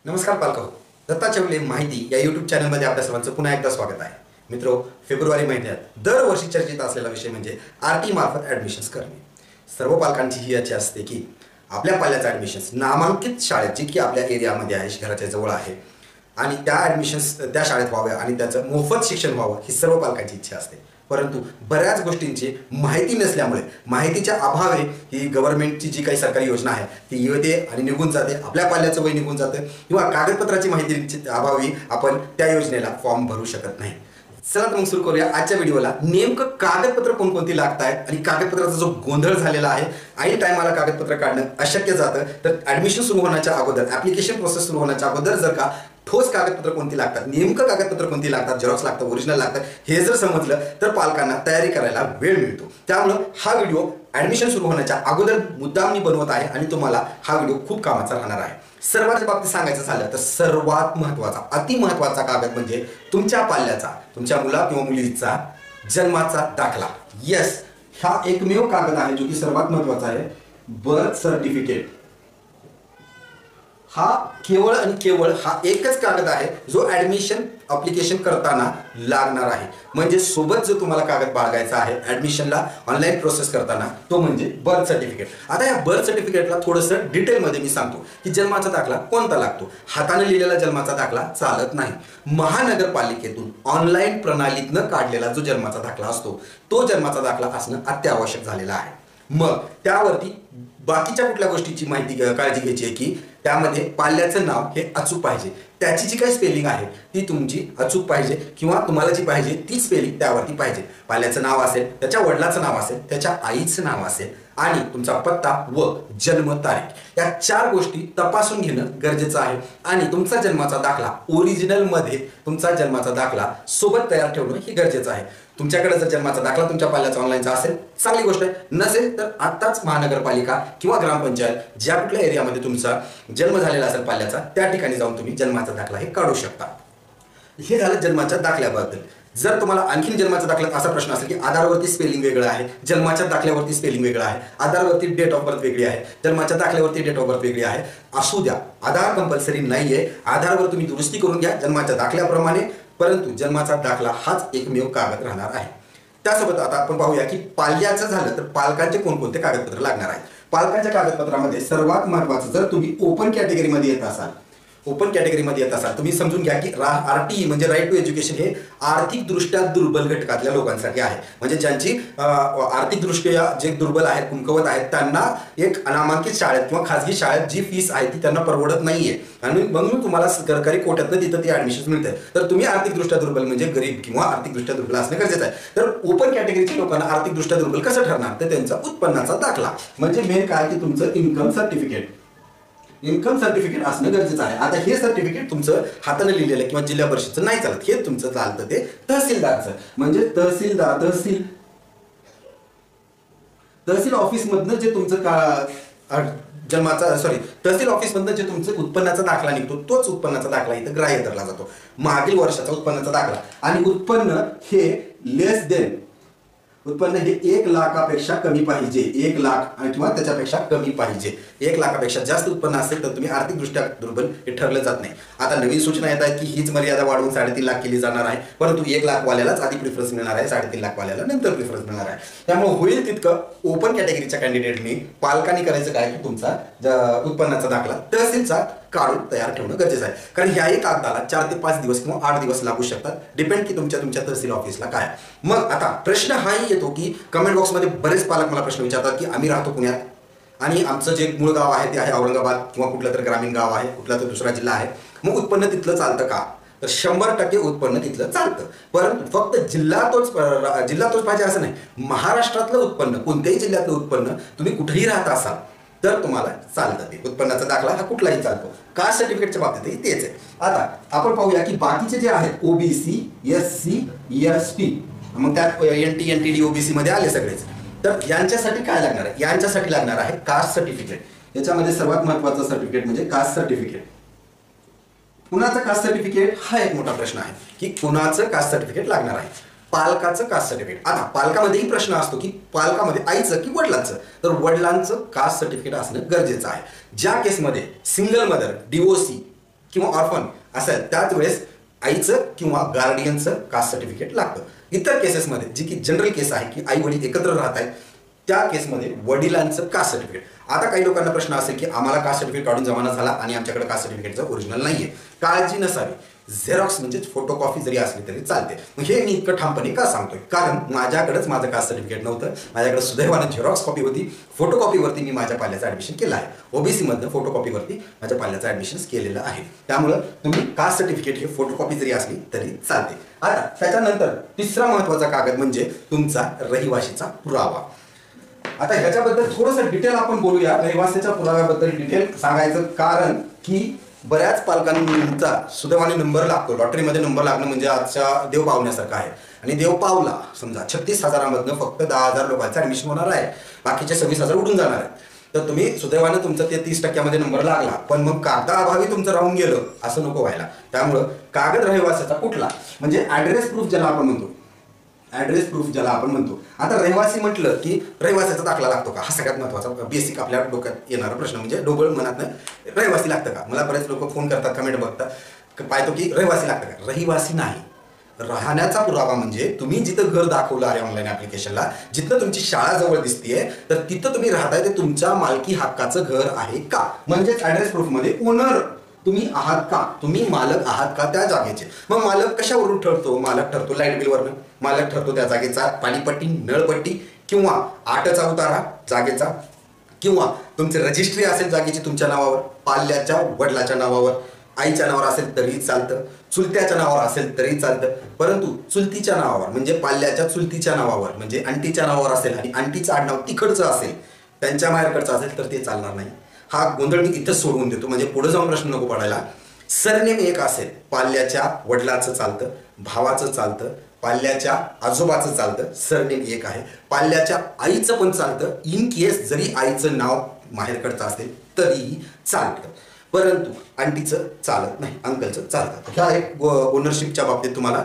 नमस्कार पालको, दत्ता चवले माहिती या यूट्यूब चॅनलमध्ये आपल्या सर्वांचं पुन्हा एकदा स्वागत आहे. मित्रो, फेब्रुवारी महिन्यात दरवर्षी चर्चेत असलेला विषय म्हणजे आरटी मार्फत ॲडमिशन्स करणे. सर्व पालकांची ही इच्छा असते की आपल्या पाल्याचं ॲडमिशन्स नामांकित शाळेत जी की आपल्या एरियामध्ये आहे, घराच्या जवळ आहे, आणि त्या ॲडमिशन्स त्या शाळेत व्हाव्या आणि त्याचं मोफत शिक्षण व्हावं ही सर्व पालकांची इच्छा असते. परंतु बऱ्याच गोष्टींची माहिती नसल्यामुळे, माहितीच्या अभावे ही गव्हर्नमेंटची जी काही सरकारी योजना आहे ती येते आणि निघून जाते, आपल्या पाल्याचं वय निघून जातं, किंवा कागदपत्राची माहितीची अभावी आपण त्या योजनेला फॉर्म भरू शकत नाही. चला तर मग सुरू करूया आजच्या व्हिडिओला. नेमकं कागदपत्र कोणकोणती लागत आहेत आणि कागदपत्राचा जो गोंधळ झालेला आहे, ऐन टायमाला कागदपत्र काढणं अशक्य जातं. तर ॲडमिशन सुरू होण्याच्या अगोदर, ॲप्लिकेशन प्रोसेस सुरू होण्याच्या अगोदर जर का ठोस कागदपत्र कोणती लागतात, नेमकं कागदपत्र कोणती लागतात, झेरॉक्स लागतं, ओरिजिनल लागतं, हे जर समजलं तर पालकांना तयारी करायला वेळ मिळतो. त्यामुळं हा व्हिडिओ ॲडमिशन सुरू होण्याच्या अगोदर मुद्दाम मी बनवत आहे आणि तुम्हाला हा व्हिडिओ खूप कामाचा राहणार आहे. सर्वांच्या बाबतीत सांगायचं झालं तर सर्वात महत्त्वाचा, अति महत्त्वाचा कागद म्हणजे तुमच्या पाल्याचा, तुमच्या मुला किंवा मुलीचा जन्माचा दाखला. येस, हा एकमेव कागद आहे जो की सर्वात महत्त्वाचा आहे. बर्थ सर्टिफिकेट हा केवळ आणि केवळ हा एकच कागद आहे जो ॲडमिशन अप्लिकेशन करताना लागणार आहे. म्हणजे सोबत जो तुम्हाला कागद बाळगायचा आहे ॲडमिशनला ऑनलाईन प्रोसेस करताना, तो म्हणजे बर्थ सर्टिफिकेट. आता या बर्थ सर्टिफिकेटला थोडंसं डिटेलमध्ये मी सांगतो की जन्माचा दाखला कोणता लागतो. हाताने लिहिलेला जन्माचा दाखला चालत नाही. महानगरपालिकेतून ऑनलाईन प्रणालीतनं काढलेला जो जन्माचा दाखला असतो तो जन्माचा दाखला असणं अत्यावश्यक झालेला आहे. मग त्यावरती बाकीच्या कुठल्या गोष्टीची माहिती काळजी घ्यायची आहे की त्यामध्ये पाल्याचं नाव हे अचूक पाहिजे, त्याची जी काही स्पेलिंग आहे ती तुमची अचूक पाहिजे, किंवा तुम्हाला जी पाहिजे ती स्पेलिंग त्यावरती पाहिजे. पाल्याचं नाव असेल, त्याच्या वडिलाचं नाव असेल, त्याच्या आईचं नाव असेल, आणि तुमचा पत्ता व जन्मतारीख या 4 गोष्टी तपासून घेणं गरजेचं आहे. आणि तुमचा जन्माचा दाखला ओरिजिनलमध्ये तुमचा जन्माचा दाखला सोबत तयार ठेवणं हे गरजेचं आहे. तुमच्याकडे जर जन्माचा दाखला तुमच्या पाल्याचा ऑनलाईनचा असेल, चांगली गोष्ट आहे. नसेल तर आत्ताच महानगरपालिका किंवा ग्रामपंचायत ज्या कुठल्या एरियामध्ये तुमचा जन्म झालेला असेल पाल्याचा, त्या ठिकाणी जाऊन तुम्ही जन्माचा दाखला हे काढू शकता. हे झालं जन्माच्या दाखल्याबद्दल. जर तुम्हाला आणखीन जन्माच्या दाखल्यात असा प्रश्न असेल की आधारवरती स्पेलिंग वेगळं आहे, जन्माच्या दाखल्यावरती स्पेलिंग वेगळं आहे, आधारवरती डेट ऑफ बर्थ वेगळी आहे, जन्माच्या दाखल्यावरती डेट ऑफ बर्थ वेगळी आहे, असू द्या, आधार कंपल्सरी नाहीये. आधारवर तुम्ही दुरुस्ती करून घ्या जन्माच्या दाखल्याप्रमाणे, परंतु जन्माचा दाखला हाच एकमेव कागद राहणार आहे. त्यासोबत आता आपण पाहूया की पाल्याचं झालं तर पालकांचे कोणकोणते कागदपत्र लागणार आहेत. पालकांच्या कागदपत्रामध्ये सर्वात महत्त्वाचं, जर तुम्ही ओपन कॅटेगरीमध्ये येत असाल, तुम्ही समजून घ्या की आरटी म्हणजे राईट टू एज्युकेशन हे आर्थिकदृष्ट्या दुर्बल घटकातल्या लोकांसाठी आहे. म्हणजे ज्यांची आर्थिकदृष्ट्या जे दुर्बल आहेत, कमकुवत आहेत, त्यांना एक अनामांकित शाळेत किंवा खाजगी शाळेत जी फीस आहे ती त्यांना परवडत नाहीये, आणि म्हणून तुम्हाला सरकारी कोट्यातनं तिथं ती ॲडमिशन मिळते. तर तुम्ही आर्थिकदृष्ट्या दुर्बल म्हणजे गरीब किंवा आर्थिकदृष्ट्या दुर्बल असणं गरजेचं आहे. तर ओपन कॅटेगरीच्या लोकांना आर्थिकदृष्ट्या दुर्बल कसं ठरणार, तर त्यांचा उत्पन्नाचा दाखला म्हणजे मेन काय की तुमचं इन्कम सर्टिफिकेट असणं गरजेचं आहे. आता हे सर्टिफिकेट तुमचं हाताने लिहिलेलं किंवा जिल्हा परिषदचं नाही चालत, हे तुमचं चालतं ते तहसीलदारचं. म्हणजे तहसील ऑफिसमधनं जे तुमचं तहसील ऑफिसमधनं जे तुमचं उत्पन्नाचा दाखला निघतो तोच उत्पन्नाचा दाखला इथं ग्राह्य धरला जातो. मागील वर्षाचा उत्पन्नाचा दाखला, आणि उत्पन्न हे लेस देन, उत्पन्न हे 1 लाखापेक्षा कमी पाहिजे, 1 लाख किंवा त्याच्यापेक्षा कमी पाहिजे. 1 लाखापेक्षा जास्त उत्पन्न असेल तर तुम्ही आर्थिकदृष्ट्या दुर्बल हे ठरलं जात नाही. आता नवीन सूचना येत आहेत की हीच मर्यादा वाढवून 3.5 लाख केली जाणार आहे, परंतु 1 लाख वाल्यालाच आधी प्रिफरन्स मिळणार आहे, 3.5 लाख वाल्याला नंतर प्रिफरन्स मिळणार आहे. त्यामुळे होईल तितकं ओपन कॅटेगरीच्या कॅन्डिडेटनी, पालकांनी करायचं काय की तुमचा उत्पन्नाचा दाखला तहसीलचा काढून तयार ठेवणं गरजेचं आहे. कारण ह्याही कागदाला 4 ते 5 दिवस किंवा 8 दिवस लागू शकतात, डिपेंड की तुमच्या तहसील ऑफिसला काय. मग आता प्रश्न हाही येतो की कमेंट बॉक्समध्ये बरेच पालक मला प्रश्न विचारतात की आम्ही राहतो पुण्यात आणि आमचं जे मूळ गाव आहे ते आहे औरंगाबाद किंवा कुठलं तर ग्रामीण गाव आहे, कुठला तर दुसरा जिल्हा आहे, मग उत्पन्न तिथलं चालतं का? तर 100% उत्पन्न तिथलं चालतं, परंतु फक्त जिल्हा तोच पाहिजे असं नाही. महाराष्ट्रातलं उत्पन्न, कोणत्याही जिल्ह्यातलं उत्पन्न, तुम्ही कुठेही राहत असाल तर तुम्हाला चालतं ते उत्पन्नाचा दाखला हा कुठलाही चालतो. कास्ट सर्टिफिकेटच्या बाबतीतही तेच आहे. आता आपण पाहूया की बाकीचे जे आहेत ओबीसी, एससी, एसटी, मग त्यात एनटी, एनटीडी, ओबीसी मध्ये आले सगळेच, तर यांच्यासाठी काय लागणार आहे? यांच्यासाठी लागणार आहे कास्ट सर्टिफिकेट. याच्यामध्ये सर्वात महत्त्वाचं सर्टिफिकेट म्हणजे कास्ट सर्टिफिकेट. कुणाचं कास्ट सर्टिफिकेट हा एक मोठा प्रश्न आहे की कुणाचं कास्ट सर्टिफिकेट लागणार आहे. पालकाचं कास्ट सर्टिफिकेट. आता पालकामध्येही प्रश्न असतो की पालकामध्ये आईचं की वडिलांचं, तर वडिलांचं कास्ट सर्टिफिकेट असणं गरजेचं आहे. ज्या केसमध्ये सिंगल मदर, डिवोर्सी किंवा ऑर्फन असेल त्याच वेळेस आईचं किंवा गार्डियनचं कास्ट सर्टिफिकेट लागतं. इतर केसेसमध्ये जी की जनरल केस आहे की आई वडील एकत्र राहत आहेत त्या केसमध्ये वडिलांचं कास्ट सर्टिफिकेट. आता काही लोकांना प्रश्न असेल की आम्हाला कास्ट सर्टिफिकेट काढून जमाना झाला आणि आमच्याकडे कास्ट सर्टिफिकेटचं ओरिजिनल नाहीये. काळजी नसावी, झेरॉक्स म्हणजे फोटोकॉपी जरी असली तरी चालते. मग हे मी इतकं ठामपणे का सांगतोय, कारण माझ्याकडेच माझं कास्ट सर्टिफिकेट नव्हतं. माझ्याकडे सुदैवानं झेरॉक्स कॉपी होती. फोटोकॉपीवरती मी माझ्या पाल्याचं ऍडमिशन केलं आहे. ओबीसी मधनं फोटोकॉपीवरती माझ्या पाल्याचं ऍडमिशन केलेलं आहे. त्यामुळं तुम्ही कास्ट सर्टिफिकेट हे फोटोकॉपी जरी असली तरी चालते. आता त्याच्यानंतर तिसरा महत्वाचा कागद म्हणजे तुमचा रहिवाशीचा पुरावा. आता ह्याच्याबद्दल थोडंसं डिटेल आपण बोलूया. रहिवासीच्या पुराव्याबद्दल डिटेल सांगायचं कारण की बऱ्याच पालकांचा सुदैवाने नंबर लागतो. लॉटरीमध्ये नंबर लागणं म्हणजे आजच्या देव पावण्यासारखं आहे. आणि देव पावला समजा 36,000मधनं फक्त 10,000 लोकांचं ऍडमिशन होणार आहे, बाकीचे 26,000 उडून जाणार आहेत. तर तुम्ही सुदैवानं तुमचं ते 30% नंबर लागला, पण मग कागदाअभावी तुमचं राहून गेलं असं नको व्हायला. त्यामुळं कागद रहिवासाचा कुठला म्हणजे ऍड्रेस प्रूफ ज्याला आपण म्हणतो, ऍड्रेस प्रूफ ज्याला आपण म्हणतो. आता रहिवासी म्हटलं की रहिवासाचा दाखला लागतो का, हा सगळ्यात महत्वाचा बेसिक आपल्या डोक्यात येणारा प्रश्न. म्हणजे डोबळ मनातनं रहिवासी लागतं का. मला बरेच लोक फोन करतात, कमेंट बघतात, पाहतो की रहिवासी लागतं का. रहिवासी नाही. राहण्याचा पुरावा म्हणजे तुम्ही जिथं घर दाखवलं आहे ऑनलाईन ऍप्लिकेशनला, जिथं तुमची शाळा जवळ दिसतीये तर तिथं तुम्ही राहताय ते तुमच्या मालकी हक्काचं घर आहे का. म्हणजेच ऍड्रेस प्रूफ मध्ये ओनर तुम्ही आहात का, तुम्ही मालक आहात का त्या जागेचे. मग मालक कशावरून ठरतो, मालक ठरतो लाईट बिलवरनं, मालक ठरतो त्या जागेचा पाणीपट्टी नळपट्टी किंवा 8चा उतारा जागेचा, किंवा तुमची रजिस्ट्री असेल जागेची तुमच्या नावावर, पाल्याच्या वडिलाच्या नावावर, आईच्या नावावर असेल तरी चालतं, चुलत्याच्या नावावर असेल तरी चालतं. परंतु चुलतीच्या नावावर म्हणजे पाल्याच्या चुलतीच्या नावावर म्हणजे आंटीच्या नावावर असेल आणि आंटीचं आडनाव तिकडचं असेल, त्यांच्या माहेरकडचं असेल तर ते चालणार नाही. हा गोंधळ मी इथंच सोडवून देतो म्हणजे पुढे जाऊन प्रश्न नको पडायला. सरनेम एक असेल, पाल्याच्या वडिलाचं चालतं, भावाचं चालतं, पाल्याच्या आजोबाचं चालतं, सरनेम एक आहे. पाल्याच्या आईचं पण चालतं, इन केस जरी आईचं नाव माहेरकडचं असेल तरीही चालतं. परंतु आंटीचं चालत नाही, अंकलचं चालतं. ह्या एक ओनरशिपच्या बाबतीत तुम्हाला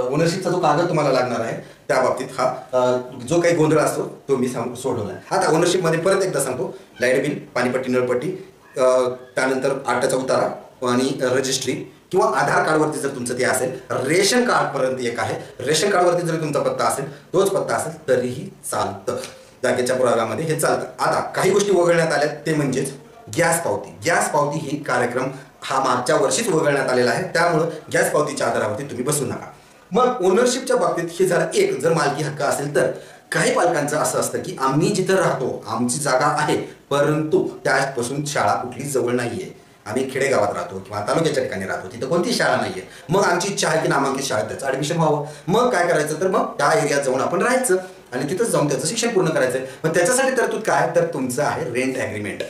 ओनरशिपचा जो कागद तुम्हाला लागणार आहे त्या बाबतीत हा जो काही गोंधळ असतो तो मी सोडवला आहे. आता ओनरशिपमध्ये परत एकदा सांगतो, लाईट बिल, पाणीपट्टी नळपट्टी, त्यानंतर 8चा उतारा आणि रजिस्ट्री किंवा आधार कार्डवरती जर तुमचं ते असेल, रेशन कार्डपर्यंत एक आहे, रेशन कार्डवरती जर तुमचा पत्ता असेल तोच पत्ता असेल तरीही चालतं. जागेच्या पुराव्यामध्ये हे चालतं. आता काही गोष्टी वगळण्यात आल्या ते म्हणजेच गॅस पावती. गॅस पावती ही कार्यक्रम हा मागच्या वर्षीच वगळण्यात आलेला आहे, त्यामुळं गॅस पावतीच्या आधारावरती तुम्ही बसू नका. मग ओनरशिपच्या बाबतीत हे जरा एक जर मालकी हक्क असेल तर काही पालकांचं असं असतं की आम्ही जिथं राहतो आमची जागा आहे, परंतु त्यापासून शाळा कुठली जवळ नाहीये, आम्ही खेडेगावात राहतो किंवा तालुक्याच्या ठिकाणी राहतो, तिथं कोणती शाळा नाहीये. मग आमची इच्छा आहे की नामांकित शाळेत त्याचं ऍडमिशन व्हावं. मग काय करायचं तर मग त्या एरियात जाऊन आपण राहायचं आणि तिथंच जाऊन त्याचं शिक्षण पूर्ण करायचं. मग त्याच्यासाठी तरतूद काय तर तुमचं आहे रेंट ॲग्रीमेंट.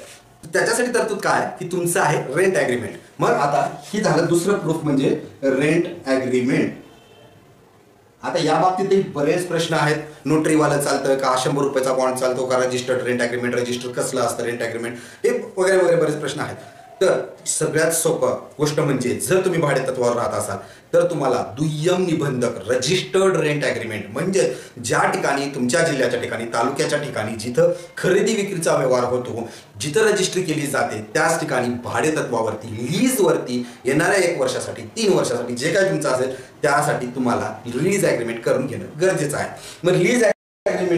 त्याच्यासाठी तरतूद काय की तुमचं आहे रेंट ॲग्रीमेंट. मग आता ही झालं दुसरं प्रूफ म्हणजे रेंट ॲग्रीमेंट. आता या बाबतीतही बरेच प्रश्न आहेत. नोटरीवाला चालतं का, 100 रुपयाचा बॉन्ड चालतो का, रजिस्टर्ड रेंट ॲग्रीमेंट, रजिस्टर कसलं असतं रेंट ॲग्रीमेंट, हे वगैरे वगैरे बरेच प्रश्न आहेत. तर सगळ्यात सोपं गोष्ट म्हणजे जर तुम्ही भाडेतत्वावर राहत असाल तर तुम्हाला दुय्यम निबंधक रजिस्टर्ड रेंट ॲग्रीमेंट म्हणजे ज्या ठिकाणी तुमच्या जिल्ह्याच्या ठिकाणी तालुक्याच्या ठिकाणी जिथं खरेदी विक्रीचा व्यवहार होतो, जिथं रजिस्ट्री केली जाते त्याच ठिकाणी भाडेतत्वावरती लीजवरती येणाऱ्या 1 वर्षासाठी 3 वर्षासाठी जे काही तुमचं असेल त्यासाठी तुम्हाला लीज ॲग्रीमेंट करून घेणं गरजेचं आहे. मग लीज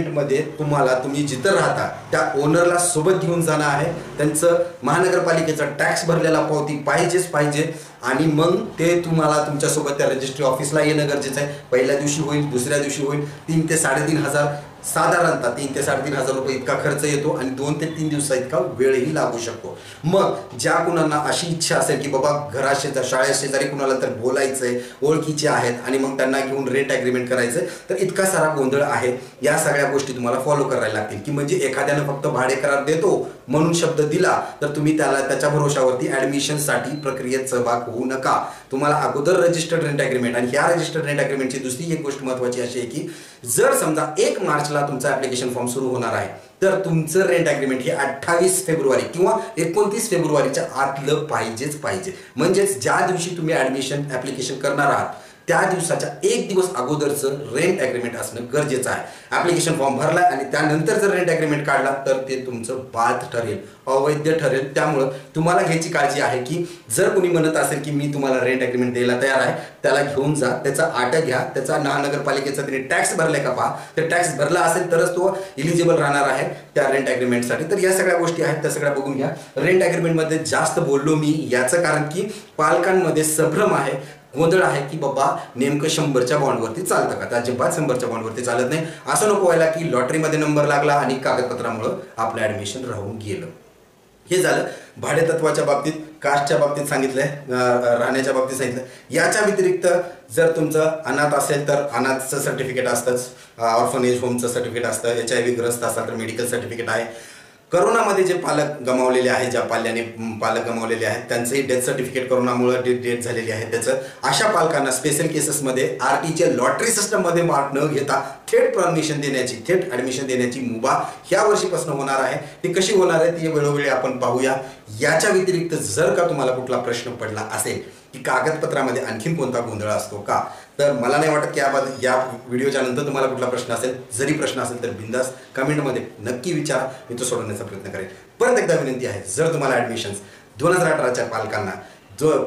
मध्ये तुम्हाला तुम्ही जिथं राहता त्या ओनरला सोबत घेऊन जाणं आहे, त्यांचं महानगरपालिकेचा टॅक्स भरलेला पावती पाहिजेच पाहिजे आणि मग ते तुम्हाला तुमच्यासोबत त्या रजिस्ट्री ऑफिसला येणं गरजेचं आहे. पहिल्या दिवशी होईल, दुसऱ्या दिवशी होईल, 3 ते 3,500 साधारणतः 3 ते 3,500 रुपये इतका खर्च येतो आणि 2 ते 3 दिवसा इतका वेळही लागू शकतो. मग ज्या कुणाला अशी इच्छा असेल की बाबा घराशेजारी शाळेशेजारी कुणाला तर बोलायचंय, ओळखीचे आहेत आणि मग त्यांना घेऊन रेंट ॲग्रीमेंट करायचं, तर इतका सारा गोंधळ आहे. या सगळ्या गोष्टी तुम्हाला फॉलो करायला लागतील की म्हणजे एखाद्यानं फक्त भाडे करार देतो म्हणून शब्द दिला तर तुम्ही त्याला त्याच्या भरोशावरती ॲडमिशनसाठी प्रक्रियेत सहभाग होऊ नका. तुम्हाला अगोदर रजिस्टर्ड रेंट ॲग्रीमेंट आणि ह्या रजिस्टर्ड रेंट ॲग्रीमेंटची दुसरी एक गोष्ट महत्त्वाची अशी आहे की जर समजा 1 मार्चला तुमचा ॲप्लिकेशन फॉर्म सुरू होणार आहे तर तुमचं रेंट ॲग्रीमेंट हे 28 फेब्रुवारी किंवा 29 फेब्रुवारीच्या आतलं पाहिजेच पाहिजे. म्हणजेच ज्या दिवशी तुम्ही ॲडमिशन ॲप्लिकेशन करणार आहात त्या दिवसाच्या 1 दिवस अगोदरचं रेंट ॲग्रीमेंट असणं गरजेचं आहे. ॲप्लिकेशन फॉर्म भरला आणि त्यानंतर जर रेंट ॲग्रीमेंट काढला तर ते तुमचं बाद ठरेल, अवैध ठरेल. त्यामुळं तुम्हाला घ्यायची काळजी आहे की जर कोणी म्हणत असेल की मी तुम्हाला रेंट ॲग्रीमेंट द्यायला तयार आहे, त्याला घेऊन जा, त्याचा आटा घ्या, त्याचा महानगरपालिकेचा त्याने टॅक्स भरलाय का पहा. तर टॅक्स भरला असेल तरच तो इलिजिबल राहणार आहे त्या रेंट ॲग्रीमेंटसाठी. तर या सगळ्या गोष्टी आहेत, त्या सगळ्या बघून घ्या. रेंट ॲग्रीमेंटमध्ये जास्त बोललो मी याचं कारण की पालकांमध्ये संभ्रम आहे, गोंधळ आहे की बाबा नेमकं 100च्या बॉन्डवरती चालतं का. तर अजिबात 100च्या बॉन्डवरती चालत नाही. असं नको व्हायला की लॉटरीमध्ये नंबर लागला आणि कागदपत्रामुळं आपलं ॲडमिशन राहून गेलं. हे झालं भाडे तत्वाच्या बाबतीत, कास्टच्या बाबतीत सांगितलंय, राहण्याच्या बाबतीत सांगितलं. याच्या व्यतिरिक्त जर तुमचं अनाथ असेल तर अनाथचं सर्टिफिकेट असतंच, ऑर्फनेज होमचं सर्टिफिकेट असतं, HIV ग्रस्त असाल तर मेडिकल सर्टिफिकेट आहे. करोनामध्ये जे पालक गमावलेले आहेत, ज्या पाल्याने पालक गमावलेले आहेत त्यांचंही डेथ सर्टिफिकेट करोनामुळे डेथ झालेली आहे त्याचं. अशा पालकांना स्पेशल केसेसमध्ये RTच्या लॉटरी सिस्टममध्ये मार्क न घेता थेट परमिशन देण्याची, थेट ॲडमिशन देण्याची मुभा ह्या वर्षीपासून होणार आहे. ती कशी होणार आहे ती वेळोवेळी आपण पाहूया. याच्या व्यतिरिक्त जर का तुम्हाला कुठला प्रश्न पडला असेल की कागदपत्रामध्ये आणखीन कोणता गोंधळ असतो का, तर मला नाही वाटत की या व्हिडिओच्या नंतर तुम्हाला कुठला प्रश्न असेल. जरी प्रश्न असेल तर बिंदास कमेंटमध्ये नक्की विचारा, मी तो सोडवण्याचा प्रयत्न करेन. परत एकदा विनंती आहे, जर तुम्हाला ॲडमिशन्स 2018च्या पालकांना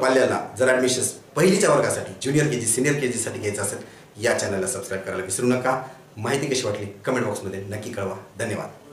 पाल्याला जर ॲडमिशन्स पहिलीच्या वर्गासाठी, ज्युनियर KG सिनियर KGसाठी घ्यायचं असेल, या चॅनलला सबस्क्राईब करायला विसरू नका. माहिती कशी वाटली कमेंट बॉक्समध्ये नक्की कळवा. धन्यवाद.